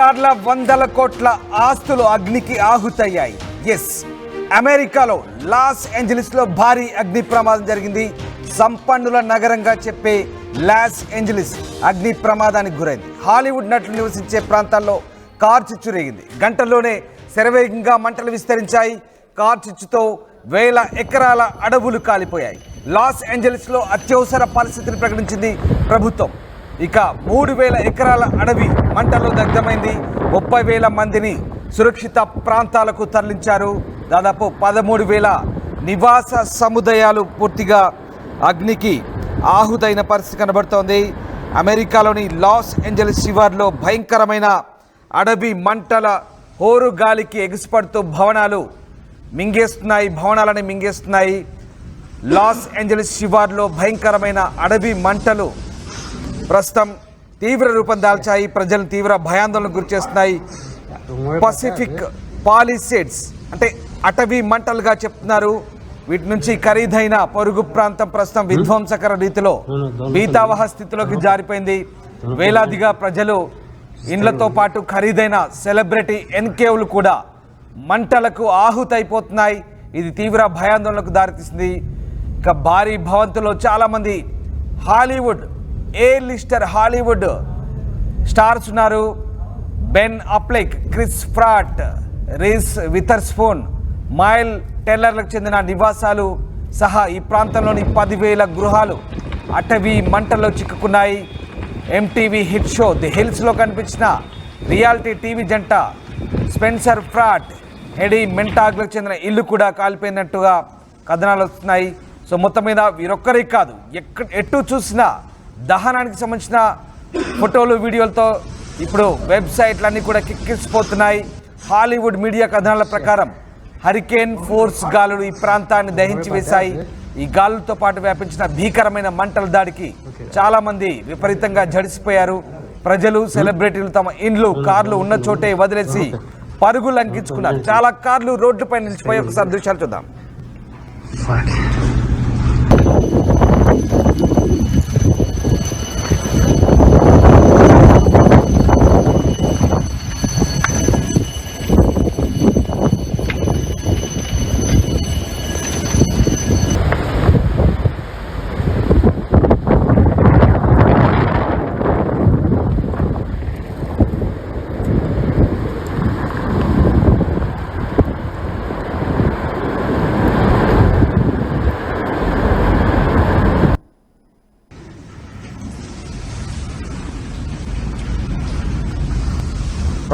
వందల కోట్ల ఆస్తులు అగ్నికి ఆహుతయ్యాయి. అమెరికాలో లాస్ ఏంజలీస్ లో భారీ అగ్ని ప్రమాదం జరిగింది. సంపన్నుల నగరంగా చెప్పే లాస్ ఏంజలీస్ అగ్ని ప్రమాదానికి గురైంది. హాలీవుడ్ నటులు నివసించే ప్రాంతాల్లో కార్చిచ్చు రేగింది. గంటల్లోనే శరవేగంగా మంటలు విస్తరించాయి. కార్చిచ్చుతో వేల ఎకరాల అడవులు కాలిపోయాయి. లాస్ ఏంజలీస్ లో అత్యవసర పరిస్థితిని ప్రకటించింది ప్రభుత్వం. ఇక 3000 ఎకరాల అడవి మంటల్లో దగ్ధమైంది. 30,000 మందిని సురక్షిత ప్రాంతాలకు తరలించారు. దాదాపు 13,000 నివాస సముదాయాలు పూర్తిగా అగ్నికి ఆహుతైన పరిస్థితి కనబడుతోంది. అమెరికాలోని లాస్ ఏంజలీస్ శివార్లో భయంకరమైన అడవి మంటల హోరు గాలికి ఎగిసిపడుతూ భవనాలని మింగేస్తున్నాయి. లాస్ ఏంజలీస్ శివార్లో భయంకరమైన అడవి మంటలు ప్రస్తుతం తీవ్ర రూపం దాల్చాయి. ప్రజలను తీవ్ర భయాందోళనకు గురి చేస్తున్నాయి. పసిఫిక్ పాలిసేడ్స్ అంటే అటవీ మంటలుగా చెప్తున్నారు. వీటి నుంచి ఖరీదైన పొరుగు ప్రాంతం ప్రస్తుతం విధ్వంసకర రీతిలో భీతావహ స్థితిలోకి జారిపోయింది. వేలాదిగా ప్రజలు ఇండ్లతో పాటు ఖరీదైన సెలబ్రిటీ ఎన్కేవ్లు కూడా మంటలకు ఆహుతైపోతున్నాయి. ఇది తీవ్ర భయాందోళనకు దారితీసింది. ఇక భారీ భవంతులో చాలామంది హాలీవుడ్ స్టార్స్ ఉన్నారు. బెన్ అప్లెక్, క్రిస్ ప్రాట్, రీస్ విథర్స్పూన్, మైల్ టెల్లర్లకు చెందిన నివాసాలు సహా ఈ ప్రాంతంలోని 10,000 గృహాలు అటవీ మంటల్లో చిక్కుకున్నాయి. ఎంటీవీ హిట్ షో ది హిల్స్లో కనిపించిన రియాలిటీ టీవీ జంట స్పెన్సర్ ఫ్రాట్, ఎడీ మెంటాగ్లకు చెందిన ఇల్లు కూడా కాలిపోయినట్టుగా కథనాలు వస్తున్నాయి. సో మొత్తం మీద వీరొక్కరే కాదు, ఎటు చూసినా దహనానికి సంబంధించిన ఫోటోలు వీడియోలతో ఇప్పుడు వెబ్సైట్లన్నీ కూడా కిక్కిసిపోతున్నాయి. హాలీవుడ్ మీడియా కథనాల ప్రకారం హరికేన్ ఫోర్స్ గాలులు ఈ ప్రాంతాన్ని దహించి వేశాయి. ఈ గాలులతో పాటు వ్యాపించిన భీకరమైన మంటల దాడికి చాలామంది విపరీతంగా జడిసిపోయారు. ప్రజలు, సెలబ్రిటీలు తమ ఇండ్లు, కార్లు ఉన్న చోటే వదిలేసి పరుగులు లంకించుకున్నారు. చాలా కార్లు రోడ్లపై నిలిచిపోయి ఒకసారి దృశ్యాలు చూద్దాం.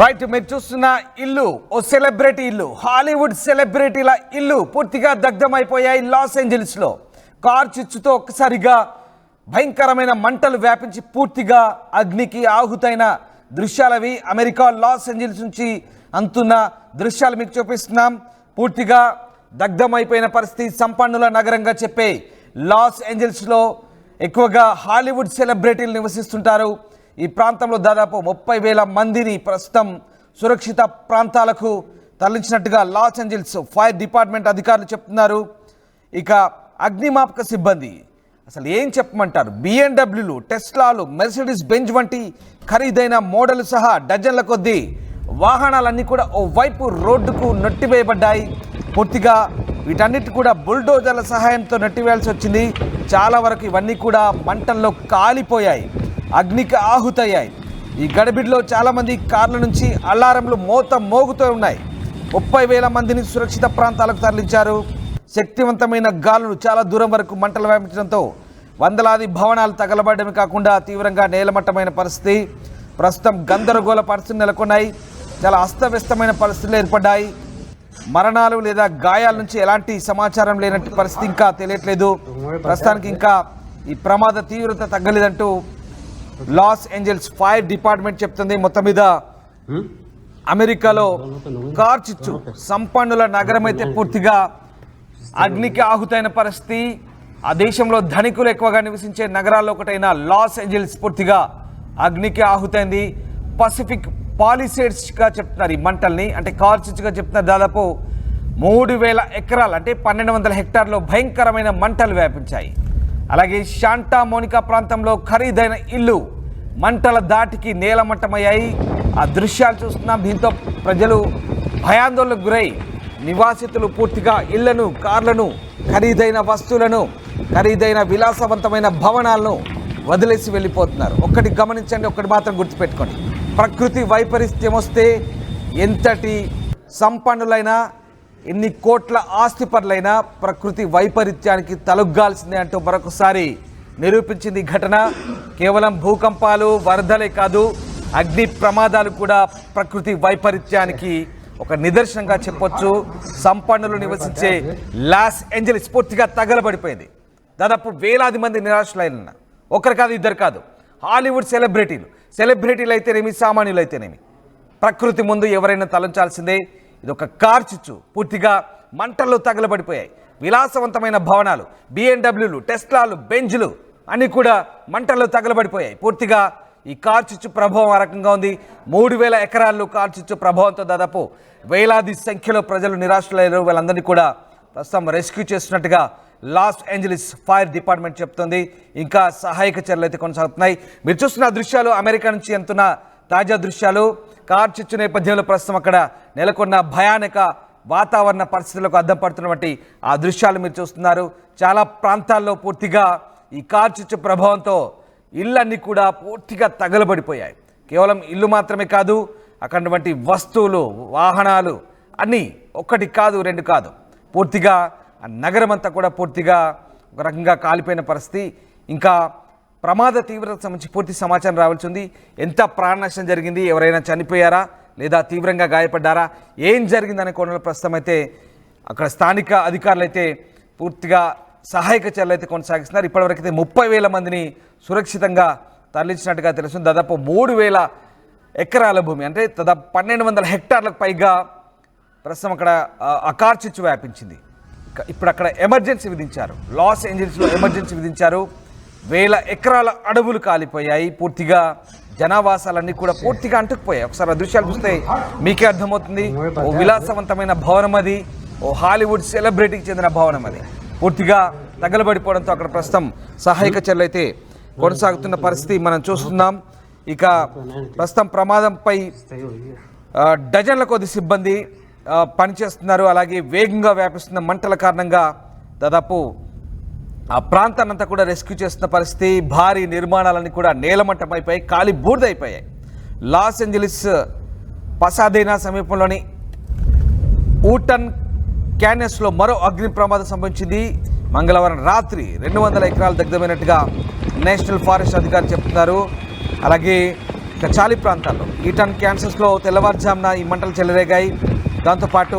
రైట్, మీరు చూస్తున్న ఇల్లు ఓ సెలబ్రిటీ ఇల్లు. హాలీవుడ్ సెలబ్రిటీల ఇల్లు పూర్తిగా దగ్ధమైపోయాయి. లాస్ ఏంజలీస్లో కార్చిచ్చుతో ఒక్కసారిగా భయంకరమైన మంటలు వ్యాపించి పూర్తిగా అగ్నికి ఆహుతైన దృశ్యాలవి. అమెరికా లాస్ ఏంజలీస్ నుంచి అందుతున్న దృశ్యాలు మీకు చూపిస్తున్నాం. పూర్తిగా దగ్ధమైపోయిన పరిస్థితి. సంపన్నుల నగరంగా చెప్పే లాస్ ఏంజలీస్లో ఎక్కువగా హాలీవుడ్ సెలబ్రిటీలు నివసిస్తుంటారు. ఈ ప్రాంతంలో దాదాపు 30,000 మందిని ప్రస్తుతం సురక్షిత ప్రాంతాలకు తరలించినట్టుగా లాస్ ఏంజలీస్ ఫైర్ డిపార్ట్మెంట్ అధికారులు చెప్తున్నారు. ఇక అగ్నిమాపక సిబ్బంది అసలు ఏం చెప్పమంటారు, BMW, టెస్లాలు, మెర్సిడీస్ బెంజ్ వంటి ఖరీదైన మోడల్ సహా డజన్ల కొద్దీ వాహనాలన్నీ కూడా ఓవైపు రోడ్డుకు నెట్టివేయబడ్డాయి. పూర్తిగా వీటన్నిటి కూడా బుల్డోజర్ల సహాయంతో నెట్టివేయాల్సి వచ్చింది. చాలా వరకు ఇవన్నీ కూడా మంటల్లో కాలిపోయాయి, అగ్నికి ఆహుతయ్యాయి. ఈ గడిబిడిలో చాలామంది కార్ల నుంచి అలారంలు మోగుతూ ఉన్నాయి. 30,000 మందిని సురక్షిత ప్రాంతాలకు తరలించారు. శక్తివంతమైన గాలులు చాలా దూరం వరకు మంటలు వ్యాపించడంతో వందలాది భవనాలు తగలబడమే కాకుండా తీవ్రంగా నేలమట్టమైన పరిస్థితి. ప్రస్తుతం గందరగోళ పరిస్థితులు నెలకొన్నాయి. చాలా అస్తవ్యస్తమైన పరిస్థితులు ఏర్పడ్డాయి. మరణాలు లేదా గాయాల నుంచి ఎలాంటి సమాచారం లేనట్టు పరిస్థితి ఇంకా తెలియట్లేదు. ప్రస్తుతానికి ఇంకా ఈ ప్రమాద తీవ్రత తగ్గలేదంటూ లాస్ ఏంజలీస్ ఫైర్ డిపార్ట్మెంట్ చెప్తుంది. మొత్తం మీద అమెరికాలో కార్చిచ్చు సంపన్నుల నగరం అయితే పూర్తిగా అగ్నికి ఆహుతైన పరిస్థితి. ఆ దేశంలో ధనికులు ఎక్కువగా నివసించే నగరాల్లో ఒకటైన లాస్ ఏంజలీస్ పూర్తిగా అగ్నికి ఆహుతైంది. పసిఫిక్ పాలిసేడ్స్గా చెప్తున్నారు ఈ మంటల్ని, అంటే కార్చిచ్చుగా చెప్తున్నారు. దాదాపు 3,000 ఎకరాలు అంటే 1,200 హెక్టార్లో భయంకరమైన మంటలు వ్యాపించాయి. అలాగే శాంటా మోనికా ప్రాంతంలో ఖరీదైన ఇల్లు మంటల దాటికి నేలమట్టమయ్యాయి. ఆ దృశ్యాలు చూస్తున్నాం. దీంతో ప్రజలు భయాందోళనకు గురై నివాసితులు పూర్తిగా ఇళ్లను, కార్లను, ఖరీదైన వస్తువులను, ఖరీదైన విలాసవంతమైన భవనాలను వదిలేసి వెళ్ళిపోతున్నారు. ఒక్కటి గమనించండి, ఒక్కటి మాత్రం గుర్తుపెట్టుకోండి. ప్రకృతి వైపరీత్యం వస్తే ఎంతటి సంపన్నులైనా, ఎన్ని కోట్ల ఆస్తిపరులైనా ప్రకృతి వైపరీత్యానికి తలొగ్గాల్సిందే అంటూ మరొకసారి నిరూపించింది ఈ ఘటన. కేవలం భూకంపాలు, వరదలే కాదు, అగ్ని ప్రమాదాలు కూడా ప్రకృతి వైపరీత్యానికి ఒక నిదర్శనంగా చెప్పొచ్చు. సంపన్నులు నివసించే లాస్ ఏంజలీస్ పూర్తిగా తగలబడిపోయింది. దాదాపు వేలాది మంది నిరాశలైన, ఒకరు కాదు, ఇద్దరు కాదు, హాలీవుడ్ సెలబ్రిటీలు అయితేనేమి, సామాన్యులు అయితేనేమి, ప్రకృతి ముందు ఎవరైనా తలంచాల్సిందే. ఇది ఒక కార్ చిచ్చు పూర్తిగా మంటల్లో తగలబడిపోయాయి. విలాసవంతమైన భవనాలు, బిఎండబ్ల్యూలు, టెస్లాలు, బెంజ్లు అన్నీ కూడా మంటల్లో తగలబడిపోయాయి. పూర్తిగా ఈ కార్ చిచ్చు ప్రభావం ఆ రకంగా ఉంది. 3000 ఎకరాల్లో కార్ చిచ్చు ప్రభావంతో దాదాపు వేలాది సంఖ్యలో ప్రజలు నిరాశలయ్యారు. వాళ్ళందరినీ కూడా ప్రస్తుతం రెస్క్యూ చేస్తున్నట్టుగా లాస్ ఏంజలీస్ ఫైర్ డిపార్ట్మెంట్ చెప్తోంది. ఇంకా సహాయక చర్యలు అయితే కొనసాగుతున్నాయి. మీరు చూస్తున్న దృశ్యాలు అమెరికా నుంచి ఎంతున్న తాజా దృశ్యాలు. కార్ చిచ్చు నేపథ్యంలో ప్రస్తుతం అక్కడ నెలకొన్న భయానక వాతావరణ పరిస్థితులకు అద్దం పడుతున్నటువంటి ఆ దృశ్యాలు మీరు చూస్తున్నారు. చాలా ప్రాంతాల్లో పూర్తిగా ఈ కార్ చిచ్చు ప్రభావంతో ఇళ్ళన్నీ కూడా పూర్తిగా తగలబడిపోయాయి. కేవలం ఇల్లు మాత్రమే కాదు, అక్కడటువంటి వస్తువులు, వాహనాలు అన్నీ ఒకటి కాదు, రెండు కాదు, పూర్తిగా నగరం అంతా కూడా పూర్తిగా ఒక రకంగా కాలిపోయిన పరిస్థితి. ఇంకా ప్రమాద తీవ్రతకు సంబంధించి పూర్తి సమాచారం రావాల్సి ఉంది. ఎంత ప్రాణ నష్టం జరిగింది, ఎవరైనా చనిపోయారా లేదా తీవ్రంగా గాయపడ్డారా, ఏం జరిగిందనే కోణంలో ప్రస్తుతం అయితే అక్కడ స్థానిక అధికారులు అయితే పూర్తిగా సహాయక చర్యలు అయితే కొనసాగిస్తున్నారు. ఇప్పటివరకు అయితే 30,000 మందిని సురక్షితంగా తరలించినట్టుగా తెలుస్తుంది. దాదాపు 3,000 ఎకరాల భూమి, అంటే దాదాపు 1,200 హెక్టార్లకు పైగా ప్రస్తుతం అక్కడ ఆ కార్ చిచ్చు వ్యాపించింది. ఇప్పుడు అక్కడ ఎమర్జెన్సీ విధించారు. లాస్ ఏంజలీస్లో ఎమర్జెన్సీ విధించారు. 1000 ఎకరాల అడవులు కాలిపోయాయి. పూర్తిగా జనావాసాలన్నీ కూడా పూర్తిగా అంటుకుపోయాయి. ఒకసారి ఆ దృశ్యాలు చూస్తే మీకే అర్థమవుతుంది. ఓ విలాసవంతమైన భవనం అది, ఓ హాలీవుడ్ సెలబ్రిటీకి చెందిన భవనం అది పూర్తిగా తగలబడిపోవడంతో అక్కడ ప్రస్తుతం సహాయక చర్యలు అయితే కొనసాగుతున్న పరిస్థితి మనం చూస్తున్నాం. ఇక ప్రస్తుతం ప్రమాదంపై డజన్ల కొద్ది సిబ్బంది పనిచేస్తున్నారు. అలాగే వేగంగా వ్యాపిస్తున్న మంటల కారణంగా దాదాపు ఆ ప్రాంతాన్నంతా కూడా రెస్క్యూ చేస్తున్న పరిస్థితి. భారీ నిర్మాణాలన్నీ కూడా నేలమట్టమైపోయాయి, కాలి బూడిదైపోయాయి. లాస్ ఏంజలీస్ పసాదేనా సమీపంలోని ఊటన్ క్యాన్యస్లో మరో అగ్ని ప్రమాదం సంభవించింది. మంగళవారం రాత్రి 200 ఎకరాలు దగ్ధమైనట్టుగా నేషనల్ ఫారెస్ట్ అధికారులు చెప్తున్నారు. అలాగే ఇక చాలీ ప్రాంతాల్లో ఈటన్ క్యాన్సస్లో తెల్లవారుజామున ఈ మంటలు చెలరేగాయి. దాంతోపాటు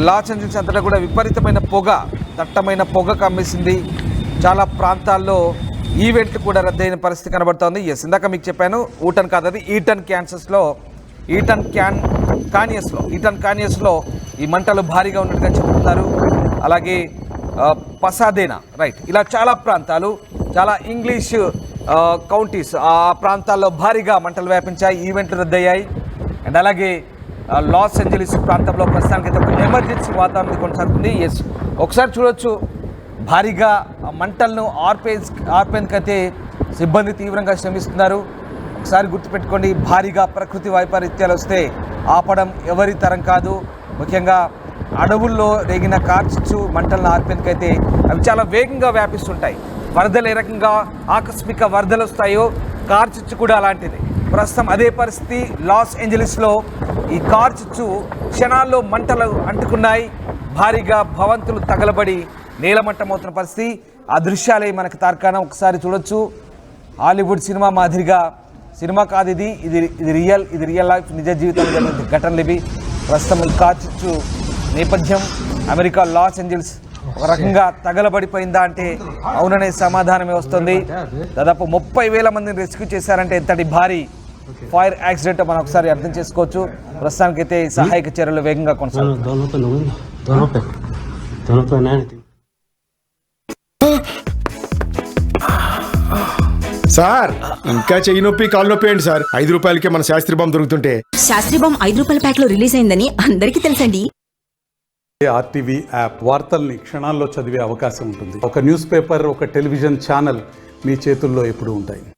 లాస్ ఏంజలీస్ అంతటా కూడా విపరీతమైన పొగ, దట్టమైన పొగ కమ్మేసింది. చాలా ప్రాంతాల్లో ఈవెంట్లు కూడా రద్దయిన పరిస్థితి కనబడుతోంది. ఇందాక మీకు చెప్పాను, ఊటన్ కాదు, అది ఈటన్ క్యాన్సస్లో ఈటన్ కాన్యస్లో ఈ మంటలు భారీగా ఉన్నట్టుగా చెప్తున్నారు. అలాగే పసాదేనా, రైట్, ఇలా చాలా ప్రాంతాలు, చాలా ఇంగ్లీష్ కౌంటీస్, ఆ ప్రాంతాల్లో భారీగా మంటలు వ్యాపించాయి, ఈవెంట్లు రద్దయ్యాయి. అండ్ అలాగే లాస్ ఏంజలీస్ ప్రాంతంలో ప్రస్తుతానికైతే ఒక ఎమర్జెన్సీ వాతావరణం కొనసాగుతుంది. ఒకసారి చూడొచ్చు, భారీగా మంటలను ఆర్పేందుకైతే సిబ్బంది తీవ్రంగా శ్రమిస్తున్నారు. ఒకసారి గుర్తుపెట్టుకోండి, భారీగా ప్రకృతి వైపరీత్యాలు వస్తే ఆపడం ఎవరి తరం కాదు. ముఖ్యంగా అడవుల్లో రేగిన కార్చిచ్చు మంటలను ఆర్పేందుకైతే అవి చాలా వేగంగా వ్యాపిస్తుంటాయి. వరదలు ఏ రకంగా ఆకస్మిక వరదలు వస్తాయో కార్చిచ్చు కూడా అలాంటిది. ప్రస్తుతం అదే పరిస్థితి లాస్ ఏంజలీస్లో. ఈ కార్చిచ్చు క్షణాల్లో మంటలు అంటుకున్నాయి. భారీగా భవంతులు తగలబడి నేలమట్టమవుతున్న పరిస్థితి. ఆ దృశ్యాలే మనకు తార్కాణం. ఒకసారి చూడొచ్చు, హాలీవుడ్ సినిమా మాదిరిగా, సినిమా కాదు ఇది రియల్ లైఫ్, నిజ జీవితంలో జరిగిన ఘటనలు ఇవి. ప్రస్తుతం ఈ కార్చిచ్చు నేపథ్యం అమెరికా లాస్ ఏంజల్స్ ఒక రకంగా తగలబడిపోయిందా అంటే అవుననే సమాధానమే వస్తుంది. దాదాపు 30,000 మందిని రెస్క్యూ చేశారంటే ఎంతటి భారీ ఫైర్ యాక్సిడెంట్ మనం ఒకసారి అర్థం చేసుకోవచ్చు. ప్రస్తుతానికైతే సహాయక చర్యలు వేగంగా కొనసాగుతాయి. సార్ ఇంకా చెయ్యి నొప్పి కాలు నొప్పి ఏంటి సార్? 5 రూపాయలకే మన శాస్త్రీ బాంబు దొరుకుతుంటే. శాస్త్రీ బాంబు 5 రూపాయల ప్యాక్ లో రిలీజ్ అయిందని అందరికీ తెలుసండి. ఆర్టీవీ యాప్ వార్తల్ని క్షణాల్లో చదివే అవకాశం ఉంటుంది. ఒక న్యూస్ పేపర్, ఒక టెలివిజన్ ఛానల్ మీ చేతుల్లో ఎప్పుడూ ఉంటాయి.